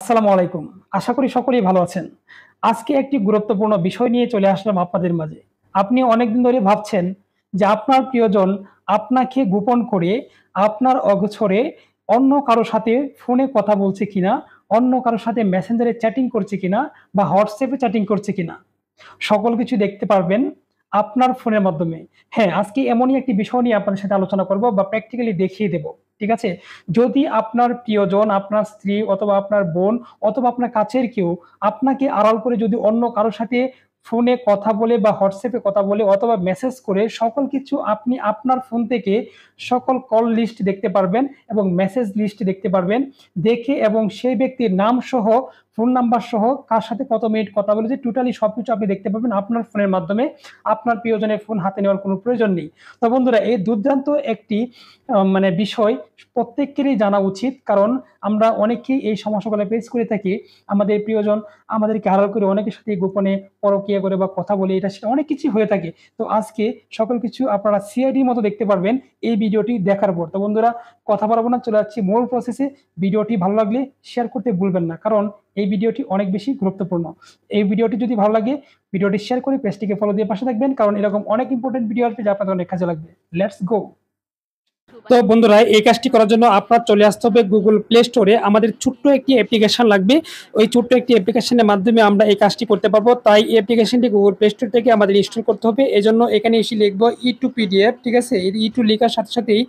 আসসালামু আলাইকুম। আশা করি সকলেই ভালো আছেন। আজকে একটি গুরুত্বপূর্ণ বিষয় নিয়ে চলে আসলাম আপনাদের মাঝে। আপনি অনেকদিন ধরে ভাবছেন যে আপনার প্রিয়জন আপনাকে গোপন করে আপনার অগোচরে অন্য কারো সাথে ফোনে কথা বলছে কিনা, অন্য কারো সাথে মেসেঞ্জারে চ্যাটিং করছে কিনা বা হোয়াটসঅ্যাপে চ্যাটিং করছে কিনা। সকল কিছু দেখতে পারবেন আপনার ফোনের মাধ্যমে। হ্যাঁ, আজকে এমনই একটি বিষয় নিয়ে আপনাদের সাথে আলোচনা করব বা প্র্যাকটিক্যালি দেখিয়ে দেব। ঠিক আছে? যদি আপনার প্রিয়জন, আপনার স্ত্রী অথবা আপনার বোন অথবা আপনার কাছের কেউ আপনাকে আড়াল করে যদি অন্য কারো সাথে ফোনে কথা বলে বা হোয়াটসঅ্যাপে কথা বলে অথবা মেসেজ করে সকল কিছু আপনি আপনার ফোন থেকে সকল কল লিস্ট দেখতে পারবেন এবং মেসেজ লিস্ট দেখতে পারবেন। দেখে এবং সেই ব্যক্তির নাম সহ, ফোন নাম্বার সহ কার সাথে কত মিনিট কথা বলেছে টোটালি সবকিছু আপনি দেখতে পাবেন আপনার ফোনের মাধ্যমে। আপনার প্রিয়জনের ফোন হাতে নেওয়ার কোনো প্রয়োজন নেই। তো বন্ধুরা, এই দুর্দান্ত একটি বিষয় প্রত্যেকেরই জানা উচিত, কারণ আমরা অনেকেই এই সমস্যাগুলো ফেস করে থাকি। আমাদের প্রিয়জন আমাদেরকে আড়াল করে অনেকের সাথে গোপনে পরকীয়া করে বা কথা বলে এটা সেটা অনেক কিছু হয়ে থাকে। তো আজকে সকল কিছু আপনারা সিআইডির মতো দেখতে পারবেন এই ভিডিওটি দেখার পর। তো বন্ধুরা, কথা বলবো না, চলে যাচ্ছি মূল প্রসেসে। ভিডিওটি ভালো লাগলে শেয়ার করতে ভুলবেন না, কারণ এই ভিডিওটি অনেক বেশি গুরুত্বপূর্ণ। এই ভিডিওটি যদি ভালো লাগে ভিডিওটি শেয়ার করে পেজটিকে ফলো দিয়ে পাশে থাকবেন, কারণ এরকম অনেক ইম্পর্টেন্ট ভিডিও আসবে যা আপনাদের অনেক কাজে লাগবে। Let's go. তো বন্ধুরা, এই কাজটি করার জন্য আপনার চলে আসতে হবে গুগল প্লে স্টোরে। আমাদের ছোট্ট একটি অ্যাপ্লিকেশন লাগবে। ওই ছোট্ট একটি অ্যাপ্লিকেশনের মাধ্যমে আমরা এই কাজটি করতে পারবো। তাই এই অ্যাপ্লিকেশনটি গুগল প্লে স্টোর থেকে আমাদের ইনস্টল করতে হবে। এজন্য এখানে এসে লিখবো ই2 পিডিএফ। ঠিক আছে, এই ই2 লেখার সাথে সাথেই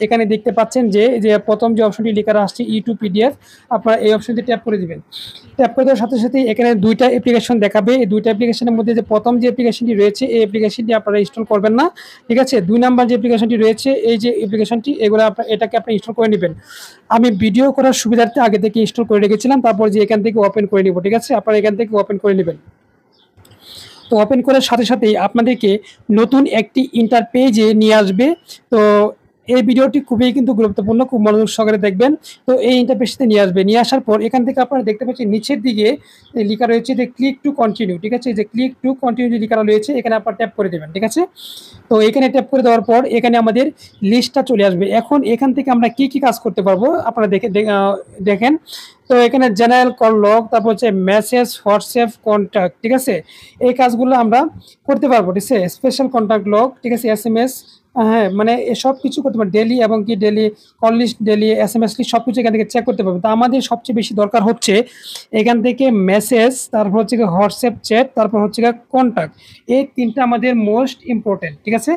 এখানে দেখতে পাচ্ছেন যে প্রথম যে অপশনটি লেখা আসছে ই2 পিডিএফ, আপনারা এই অপশনটি ট্যাপ করে দিবেন। ট্যাপ করে দেওয়ার সাথে সাথেই এখানে দুইটা অ্যাপ্লিকেশন দেখাবে। এই দুইটা অ্যাপ্লিকেশনের মধ্যে যে প্রথম যে অ্যাপ্লিকেশনটি রয়েছে এই অ্যাপ্লিকেশনটি আপনারা ইনস্টল করবেন না। ঠিক আছে, 2 নাম্বার যে অ্যাপ্লিকেশনটি রয়েছে এই যে অ্যাপ্লিকেশনটি, এগুলো এটাকে আপনি ইনস্টল করে নেবেন। আমি ভিডিও করার সুবিধার্থে আগে থেকে ইনস্টল করে রেখেছিলাম, তারপর যে এখান থেকে ওপেন করে নিব। ঠিক আছে, আপনারা এখান থেকে ওপেন করে নেবেন। তো ওপেন করার সাথে সাথেই আপনাদেরকে নতুন একটি ইন্টারপেজে নিয়ে আসবে। তো এই ভিডিওটি খুবই কিন্তু গুরুত্বপূর্ণ, খুব মনোযোগ সহকারে দেখবেন। তো এই ইন্টারপেজতে নিয়ে আসবে। নিয়ে আসার পর এখান থেকে আপনারা দেখতে পাচ্ছেন নিচের দিকে লেখা রয়েছে যে ক্লিক টু কন্টিনিউ। ঠিক আছে, যে ক্লিক টু কন্টিনিউ যে লেখা রয়েছে এখানে আপনারা ট্যাপ করে দেবেন। ঠিক আছে, তো এখানে ট্যাপ করে দেওয়ার পর এখানে আমাদের লিস্টটা চলে আসবে। এখন এখান থেকে আমরা কি কি কাজ করতে পারবো আপনারা দেখেন। তো এখানে জেনারেল কল লগ, তারপর হচ্ছে মেসেজ, হোয়াটসঅ্যাপ, কন্ট্যাক্ট। ঠিক আছে, এই কাজগুলো আমরা করতে পারবো। ঠিক আছে, স্পেশাল কন্ট্যাক্ট লগ, ঠিক আছে, এসএমএস, হ্যাঁ মানে সব কিছু করতে পারবো। ডেলি এবং কি daily call list, daily SMS list সব কিছু এখান থেকে চেক করতে পারবো। তো আমাদের সবচেয়ে বেশি দরকার হচ্ছে এখান থেকে মেসেজ, তারপর হচ্ছে হোয়াটসঅ্যাপ চ্যাট, তারপর হচ্ছে কন্ট্যাক্ট। এই তিনটা আমাদের মোস্ট ইম্পর্টেন্ট। ঠিক আছে,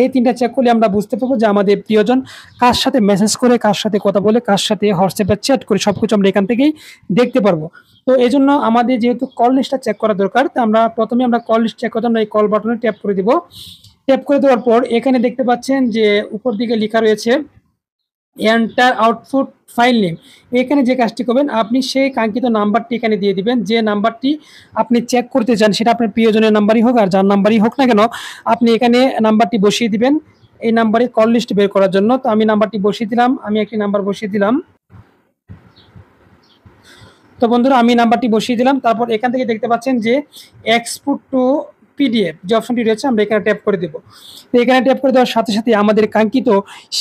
এই তিনটা চেক করলে আমরা বুঝতে পারবো যে আমাদের প্রিয়জন কার সাথে মেসেজ করে, কার সাথে কথা বলে, কার সাথে হোয়াটসঅ্যাপে চ্যাট করে সবকিছু আমরা এখান থেকেই দেখতে পারবো। তো এই জন্য আমাদের যেহেতু কল লিস্টটা চেক করা দরকার, তো আমরা প্রথমে কল লিস্ট চেক করতে আমরা এই কল বাটনে ট্যাপ করে দিব। ট্যাপ করে দেওয়ার পর এখানে দেখতে পাচ্ছেন যে উপর দিকে লেখা রয়েছে এন্টার আউটপুট ফাইল নেম। এখানে যে কাজটি করবেন আপনি সেই কাঙ্ক্ষিত নাম্বারটি এখানে দিয়ে দিবেন। যে নাম্বারটি আপনি চেক করতে চান সেটা আপনার প্রিয়জনের নাম্বারই হোক আর যার নাম্বারই হোক না কেন, আপনি এখানে নাম্বারটি বসিয়ে দিবেন এই নাম্বারে কল লিস্ট বের করার জন্য। তো আমি নাম্বারটি বসিয়ে দিলাম, আমি একটি নাম্বার বসিয়ে দিলাম। তো বন্ধুরা, আমি নাম্বারটি বসিয়ে দিলাম। তারপর এখান থেকে দেখতে পাচ্ছেন যে এক্সপোর্ট টু পিডিএফ যে অপশনটি রয়েছে আমরা এখানে ট্যাপ করে দেব। তো এখানে ট্যাপ করে দেওয়ার সাথে সাথে আমাদের কাঙ্ক্ষিত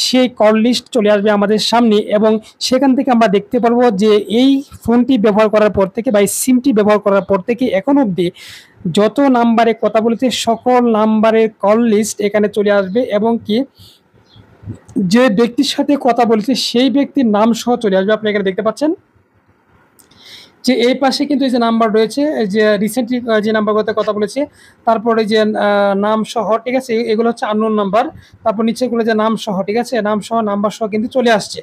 সেই কল লিস্ট চলে আসবে আমাদের সামনে, এবং সেখান থেকে আমরা দেখতে পারবো যে এই ফোনটি ব্যবহার করার পর থেকে বা এই সিমটি ব্যবহার করার পর থেকে এখন অবধি যত নাম্বারে কথা বলেছে সকল নাম্বারের কল লিস্ট এখানে চলে আসবে, এবং কি যে ব্যক্তির সাথে কথা বলেছে সেই ব্যক্তির নাম সহ চলে আসবে। আপনি এখানে দেখতে পাচ্ছেন যে এই পাশে কিন্তু এই যে নাম্বার রয়েছে, যে রিসেন্টলি যে নাম্বারগুলোতে কথা বলেছে, তারপরে যে নাম সহ, ঠিক আছে, এগুলো হচ্ছে আননোন নাম্বার। তারপর নিচেগুলো যে নাম সহ, ঠিক আছে, নাম সহ নাম্বার সহ কিন্তু চলে আসছে।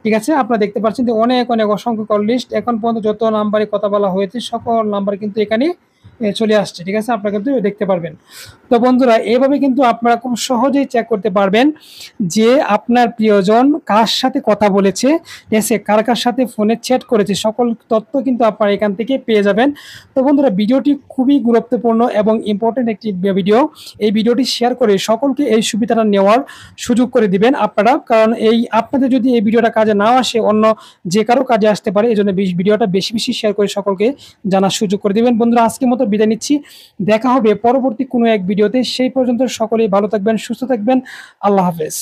ঠিক আছে, আপনারা দেখতে পাচ্ছেন যে অনেক অনেক অসংখ্য কল লিস্ট এখন পর্যন্ত যত নাম্বারে কথা বলা হয়েছে সকল নাম্বার কিন্তু এখানে চলে আসছে। ঠিক আছে, আপনারা কিন্তু দেখতে পারবেন। তো বন্ধুরা, এইভাবে কিন্তু আপনারা খুব সহজেই চেক করতে পারবেন যে আপনার প্রিয়জন কার সাথে কথা বলেছে, ঠিক আছে, কার কার সাথে ফোনে চ্যাট করেছে, সকল তথ্য কিন্তু আপনারা এখান থেকে পেয়ে যাবেন। তো বন্ধুরা, ভিডিওটি খুবই গুরুত্বপূর্ণ এবং ইম্পর্টেন্ট একটি ভিডিও। এই ভিডিওটি শেয়ার করে সকলকে এই সুবিধাটা নেওয়ার সুযোগ করে দিবেন আপনারা, কারণ এই আপনাদের যদি এই ভিডিওটা কাজে না আসে অন্য যে কারো কাজে আসতে পারে। এই জন্য ভিডিওটা বেশি বেশি শেয়ার করে সকলকে জানার সুযোগ করে দিবেন। বন্ধুরা, আজকের মতো বিদায় নিচ্ছি। দেখা হবে পরবর্তী কোনো এক ভিডিওতে। সেই পর্যন্ত সকলেই ভালো থাকবেন, সুস্থ থাকবেন। আল্লাহ হাফেজ।